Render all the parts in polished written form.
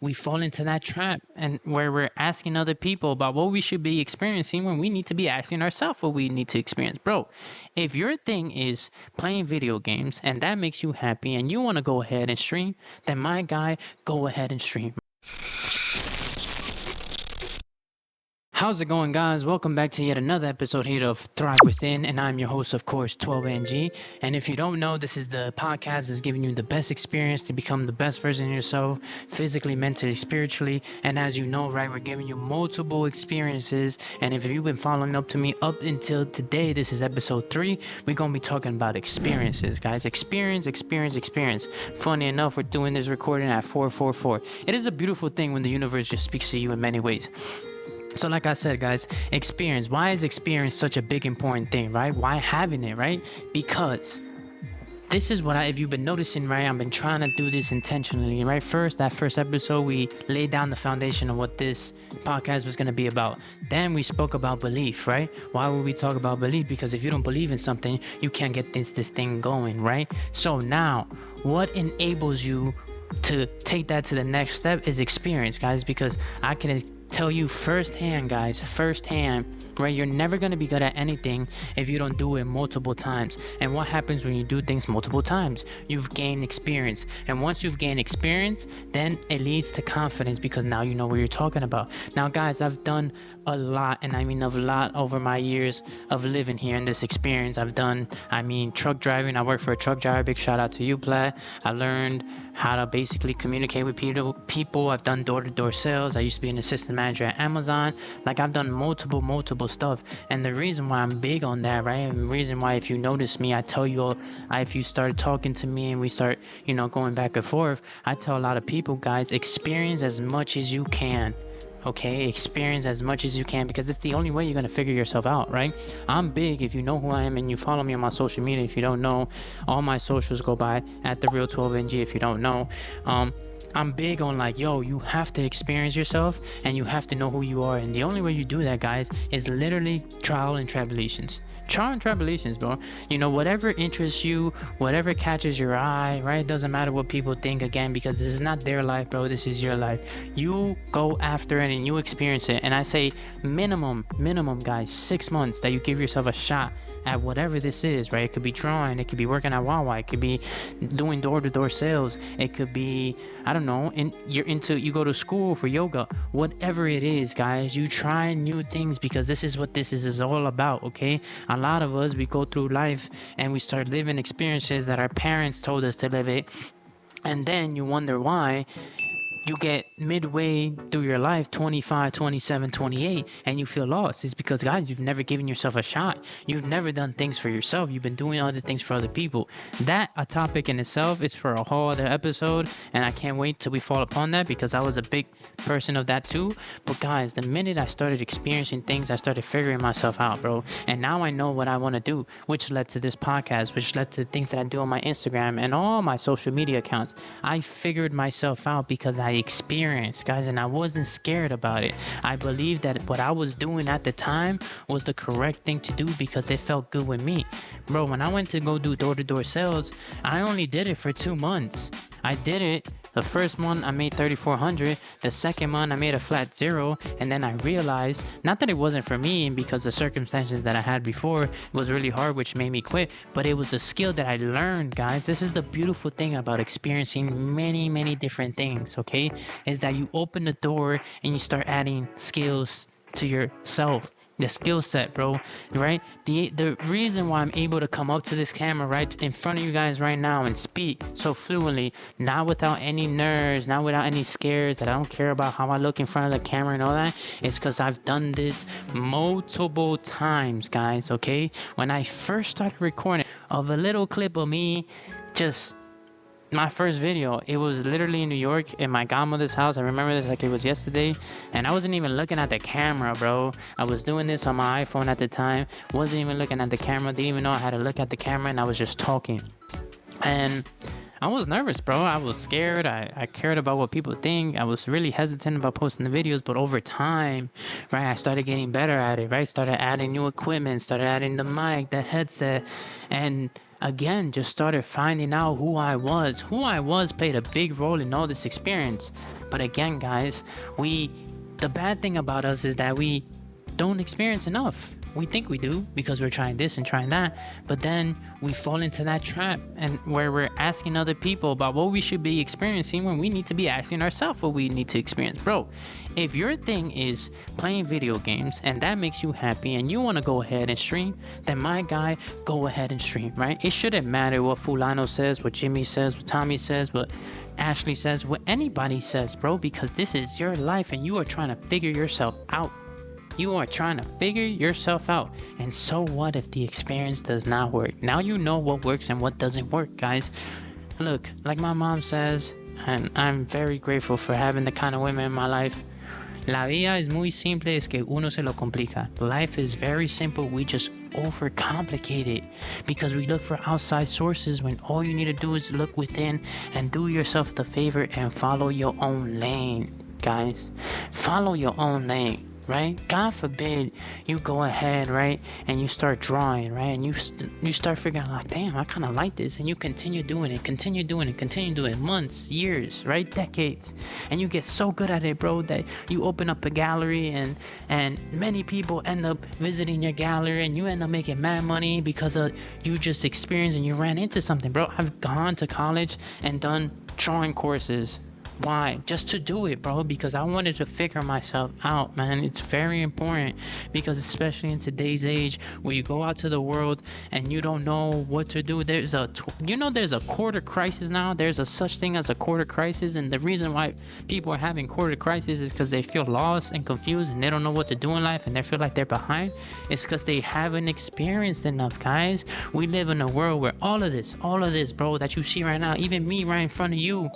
we fall into that trap and where we're asking other people about what we should be experiencing when we need to be asking ourselves what we need to experience. Bro, if your thing is playing video games and that makes you happy and you want to go ahead and stream, then my guy, go ahead and stream. How's it going, guys? Welcome back to yet another episode here of Thrive Within, and I'm your host, of course, 12NG. And if you don't know, this is the podcast that's giving you the best experience to become the best version of yourself, physically, mentally, spiritually. And as you know, right, we're giving you multiple experiences. And if you've been following up to me up until today, this is episode 3. We're gonna be talking about experiences, guys. Experience. Funny enough, we're doing this recording at 444. It is a beautiful thing when the universe just speaks to you in many ways. So like I said, guys, experience. Why is experience such a big important thing, right? Why having it, right? Because this is what if you've been noticing, right? I've been trying to do this intentionally, right? That first episode, we laid down the foundation of what this podcast was going to be about. Then we spoke about belief, right? Why would we talk about belief? Because if you don't believe in something, you can't get this thing going, right? So now, what enables you to take that to the next step is experience, guys, because I can tell you firsthand, right? You're never going to be good at anything if you don't do it multiple times. And what happens when you do things multiple times? You've gained experience. And once you've gained experience, then it leads to confidence because now you know what you're talking about. Now, guys, I've done a lot, and I mean a lot over my years of living here in this experience. I've done, truck driving. I work for a truck driver. Big shout out to you, Platt. I learned how to basically communicate with people. I've done door-to-door sales. I used to be an assistant manager at Amazon. Like, I've done multiple stuff. And the reason why I'm big on that, right? And the reason why, if you notice me, I tell you, if you start talking to me and we start, going back and forth, I tell a lot of people, guys, experience as much as you can. Okay, experience as much as you can because it's the only way you're going to figure yourself out, right? I'm big. If you know who I am and you follow me on my social media, if you don't know, all my socials go by at the real 12NG. If you don't know, I'm big on you have to experience yourself and you have to know who you are. And the only way you do that, guys, is literally trial and tribulations, bro. Whatever interests you, whatever catches your eye, right? Doesn't matter what people think, again, because this is not their life, bro. This is your life. You go after it and you experience it. And I say minimum, guys, 6 months that you give yourself a shot at whatever this is, right? It could be drawing, it could be working at Wawa, it could be doing door-to-door sales, it could be, I don't know, you go to school for yoga. Whatever it is, guys, you try new things because this is what this is all about, okay? A lot of us, we go through life and we start living experiences that our parents told us to live it, and then you wonder why you get midway through your life, 25, 27, 28, and you feel lost. It's because, guys, you've never given yourself a shot. You've never done things for yourself. You've been doing other things for other people. That, a topic in itself, is for a whole other episode, and I can't wait till we fall upon that because I was a big person of that too. But, guys, the minute I started experiencing things, I started figuring myself out, bro. And now I know what I want to do, which led to this podcast, which led to things that I do on my Instagram and all my social media accounts. I figured myself out because I experienced, guys, and I wasn't scared about it. I believed that what I was doing at the time was the correct thing to do because it felt good with me. Bro, when I went to go do door-to-door sales, I only did it for 2 months. I did it. The first month I made $3,400. The second month I made a flat zero. And then I realized, not that it wasn't for me because the circumstances that I had before was really hard, which made me quit, but it was a skill that I learned, guys. This is the beautiful thing about experiencing many different things, okay? Is that you open the door and you start adding skills to yourself. The skill set, bro, right? The reason why I'm able to come up to this camera right in front of you guys right now and speak so fluently, not without any nerves, not without any scares, that I don't care about how I look in front of the camera and all that, is because I've done this multiple times, guys, okay? When I first started recording of a little clip of me just my first video, it was literally in New York in my godmother's house. I remember this like it was yesterday, and I wasn't even looking at the camera, bro. I was doing this on my iPhone at the time, wasn't even looking at the camera, didn't even know I had to look at the camera, and I was just talking. And I was nervous, bro. I was scared. I cared about what people think. I was really hesitant about posting the videos, but over time, right, I started getting better at it, right? Started adding new equipment, started adding the mic, the headset, and again just started finding out who I was. Who I was played a big role in all this experience. But again, guys, the bad thing about us is that we don't experience enough. We think we do because we're trying this and trying that, but then we fall into that trap and where we're asking other people about what we should be experiencing when we need to be asking ourselves what we need to experience. Bro, if your thing is playing video games and that makes you happy and you want to go ahead and stream, then my guy, go ahead and stream, right? It shouldn't matter what Fulano says, what Jimmy says, what Tommy says, what Ashley says, what anybody says, bro, because this is your life and you are trying to figure yourself out. You are trying to figure yourself out. And so what if the experience does not work? Now you know what works and what doesn't work, guys. Look, like my mom says, and I'm very grateful for having the kind of women in my life. La vida es muy simple, es que uno se lo complica. Life is very simple, we just overcomplicate it because we look for outside sources when all you need to do is look within and do yourself the favor and follow your own lane, guys. Follow your own lane. Right? God forbid you go ahead, right, and you start drawing, right, and you start figuring out like, damn, I kind of like this, and you continue doing it, months, years, right, decades, and you get so good at it, bro, that you open up a gallery and many people end up visiting your gallery and you end up making mad money because of you just experienced and you ran into something, bro. I've gone to college and done drawing courses. Why? Just to do it, bro, because I wanted to figure myself out, man. It's very important because especially in today's age where you go out to the world and you don't know what to do. There's a quarter crisis now. There's a such thing as a quarter crisis, and the reason why people are having quarter crisis is because they feel lost and confused and they don't know what to do in life and they feel like they're behind. It's because they haven't experienced enough, guys. We live in a world where all of this, bro, that you see right now, even me right in front of you,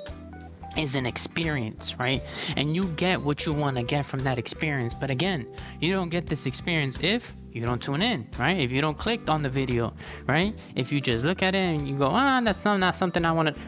is an experience, right? And you get what you want to get from that experience. But again, you don't get this experience if you don't tune in, right? If you don't click on the video, right? If you just look at it and you go, that's not something I want to.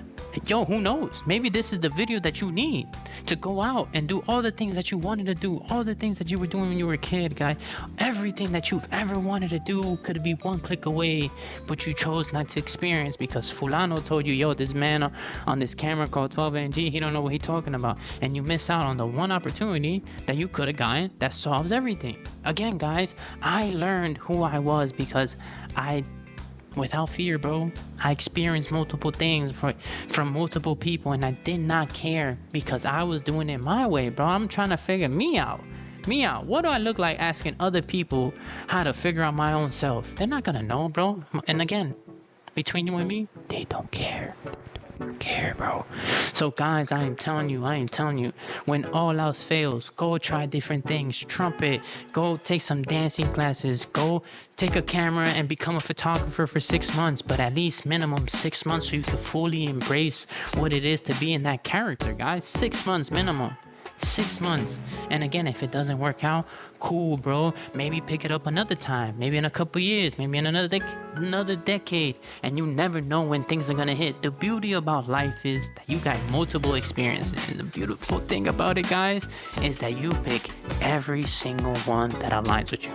Yo, who knows? Maybe this is the video that you need to go out and do all the things that you wanted to do, all the things that you were doing when you were a kid, guy. Everything that you've ever wanted to do could be one click away, but you chose not to experience because Fulano told you, yo, this man on this camera called 12NG, he don't know what he's talking about. And you miss out on the one opportunity that you could have gotten that solves everything. Again, guys, I learned who I was because without fear, bro, I experienced multiple things from multiple people and I did not care because I was doing it my way, bro. I'm trying to figure me out. What do I look like asking other people how to figure out my own self? They're not gonna know, bro. And again, between you and me, they don't care. Bro. So guys, I am telling you, when all else fails, go try different things. Trumpet, go take some dancing classes, go take a camera and become a photographer for 6 months, but at least minimum 6 months so you can fully embrace what it is to be in that character, guys. 6 months minimum. 6 months. And again, if it doesn't work out, cool, bro. Maybe pick it up another time. Maybe in a couple years. Maybe in another decade. And you never know when things are gonna hit. The beauty about life is that you got multiple experiences. And the beautiful thing about it, guys, is that you pick every single one that aligns with you.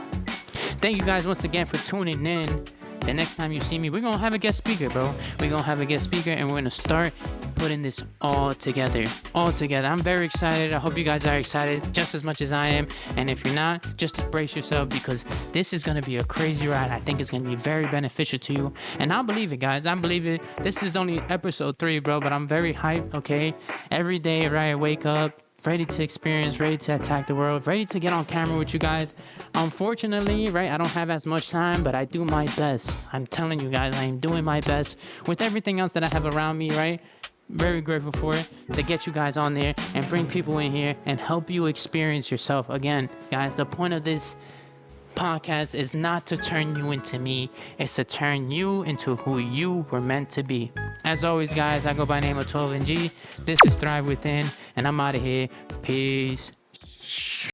Thank you guys once again for tuning in. The next time you see me, we're gonna have a guest speaker, bro. We're gonna have a guest speaker and we're gonna start putting this all together. I'm very excited. I hope you guys are excited just as much as I am. And if you're not, just brace yourself because this is gonna be a crazy ride. I think it's gonna be very beneficial to you. And I believe it, guys. I believe it. This is only episode 3, bro, but I'm very hyped, okay? Every day, right, I wake up, ready to experience, ready to attack the world, ready to get on camera with you guys. Unfortunately, right, I don't have as much time, but I do my best. I'm telling you guys, I am doing my best with everything else that I have around me, right? Very grateful for it, to get you guys on there and bring people in here and help you experience yourself. Again, guys, the point of this podcast is not to turn you into me, it's to turn you into who you were meant to be. As always, guys, I go by the name of 12NG. This is Thrive Within, and I'm out of here. Peace.